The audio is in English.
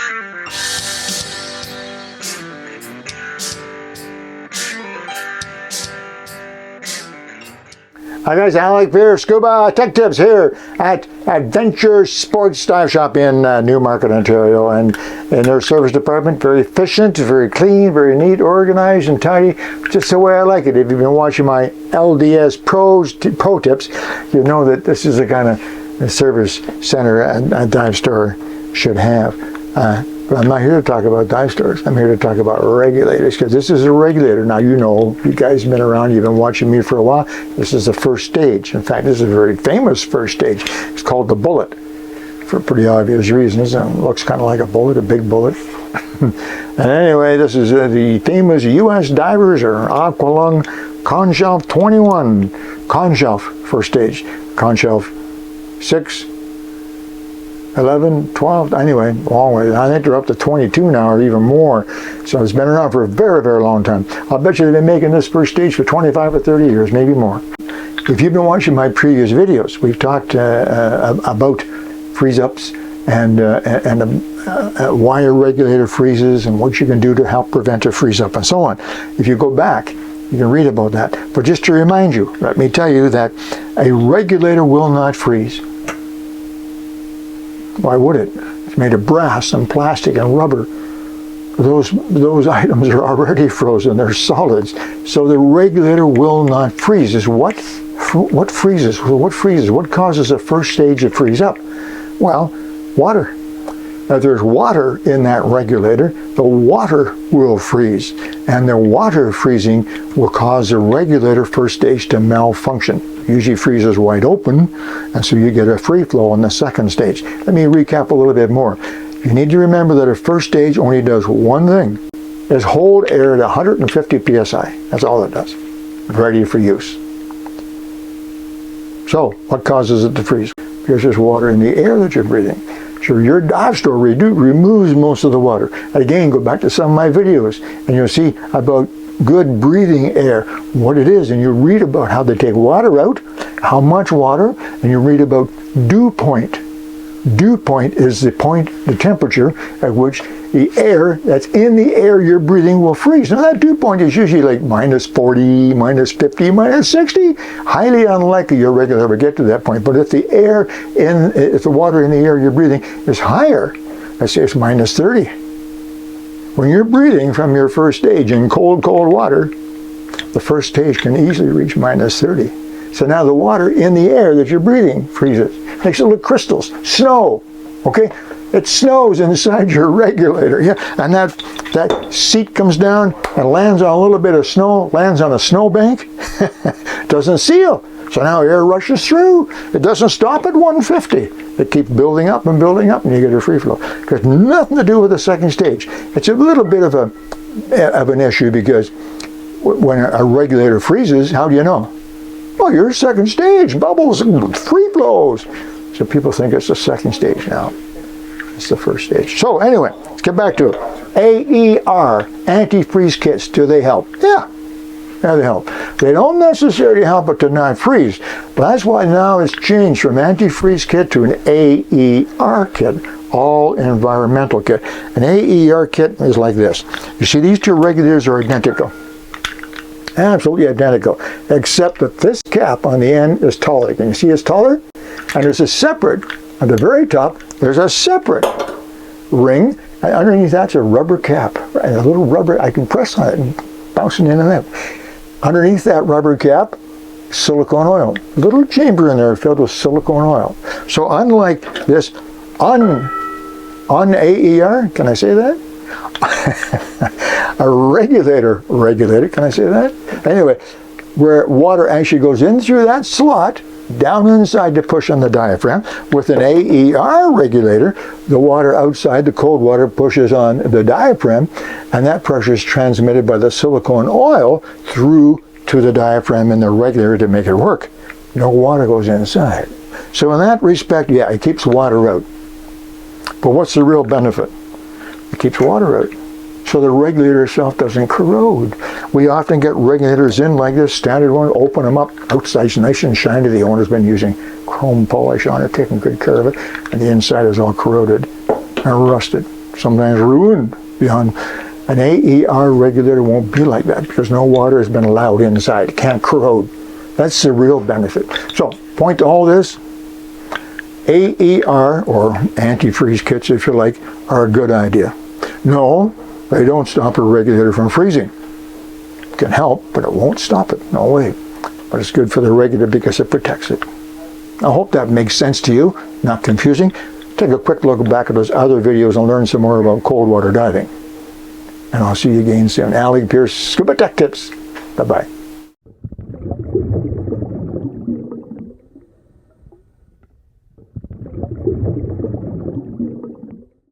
Hi guys, Alec, Peirce, Scuba Tech Tips here at Adventure Sports Dive Shop in Newmarket, Ontario. And in their service department, very efficient, very clean, very neat, organized and tidy. Just the way I like it. If you've been watching my LDS Pro Tips, you know that this is the kind of service center a dive store should have. But I'm not here to talk about dive stores. I'm here to talk about regulators, because this is a regulator. Now, you know, you guys have been around, you've been watching me for a while. This is the first stage. In fact, this is a very famous first stage. It's called the bullet, for pretty obvious reasons. It looks kind of like a bullet, a big bullet. And anyway, this is the famous U.S. divers or Aqualung Conshelf 21. Conshelf first stage. Conshelf 6, 11, 12, anyway, long way. I think they're up to 22 now or even more. So it's been around for a very, very long time. I'll bet you they've been making this first stage for 25 or 30 years, maybe more. If you've been watching my previous videos, we've talked about freeze-ups and wire regulator freezes and what you can do to help prevent a freeze-up and so on. If you go back, you can read about that. But just to remind you, let me tell you that a regulator will not freeze. Why would it? It's made of brass and plastic and rubber. Those items are already frozen. They're solids. So the regulator will not freeze. Is what freezes? What freezes? What causes the first stage to freeze up? Well, water. Now, if there's water in that regulator, the water will freeze. And the water freezing will cause the regulator first stage to malfunction. Usually freezes wide open, and so you get a free flow in the second stage. Let me recap a little bit more. You need to remember that a first stage only does one thing, is hold air at 150 psi. That's all it does. Ready for use. So, what causes it to freeze? Because there's water in the air that you're breathing. So your dive store removes most of the water. Again, go back to some of my videos, and you'll see about good breathing air, what it is, and you read about how they take water out, how much water, and you read about dew point. Dew point is the point, the temperature at which the air that's in the air you're breathing will freeze. Now that dew point is usually like minus 40, minus 50, minus 60. Highly unlikely your regulator will get to that point. But if the water in the air you're breathing is higher, let's say it's minus 30. When you're breathing from your first stage in cold, cold water, the first stage can easily reach minus 30. So now the water in the air that you're breathing freezes. Makes it look crystals. Snow, okay? It snows inside your regulator, yeah? And that seat comes down and lands on a little bit of snow, lands on a snowbank, doesn't seal. So now air rushes through. It doesn't stop at 150. It keeps building up, and you get a free flow. It has nothing to do with the second stage. It's a little bit of an issue, because when a regulator freezes, how do you know? Oh, you're second stage, bubbles, free flows. So people think it's the second stage now. It's the first stage. So anyway, let's get back to it. AER, antifreeze kits, do they help? Yeah. Yeah, they help. They don't necessarily help it to not freeze, but that's why now it's changed from antifreeze kit to an AER kit, all environmental kit. An AER kit is like this. You see, these two regulators are identical. Absolutely identical, except that this cap on the end is taller. Can you see it's taller? And there's a separate, at the very top, there's a separate ring. And underneath that's a rubber cap, and a little rubber, I can press on it and bouncing in and out. Underneath that rubber cap, silicone oil. Little chamber in there filled with silicone oil. So unlike this AER, can I say that? A regulator, can I say that? Anyway, where water actually goes in through that slot, down inside to push on the diaphragm. With an AER regulator, the water outside, the cold water, pushes on the diaphragm, and that pressure is transmitted by the silicone oil through to the diaphragm in the regulator to make it work. No water goes inside. So in that respect, yeah, it keeps water out. But what's the real benefit? It keeps water out. So the regulator itself doesn't corrode. We often get regulators in like this, standard one, open them up, outside's nice and shiny. The owner's been using chrome polish on it, taking good care of it, and the inside is all corroded and rusted. sometimes ruined beyond. An AER regulator won't be like that because no water has been allowed inside. It can't corrode. That's the real benefit. So, point to all this, AER, or antifreeze kits if you like, are a good idea. No, they don't stop a regulator from freezing. It can help, but it won't stop it. No way. But it's good for the regulator because it protects it. I hope that makes sense to you, not confusing. Take a quick look back at those other videos and learn some more about cold water diving. And I'll see you again soon. Alec, Peirce, Scuba Tech Tips. Bye-bye.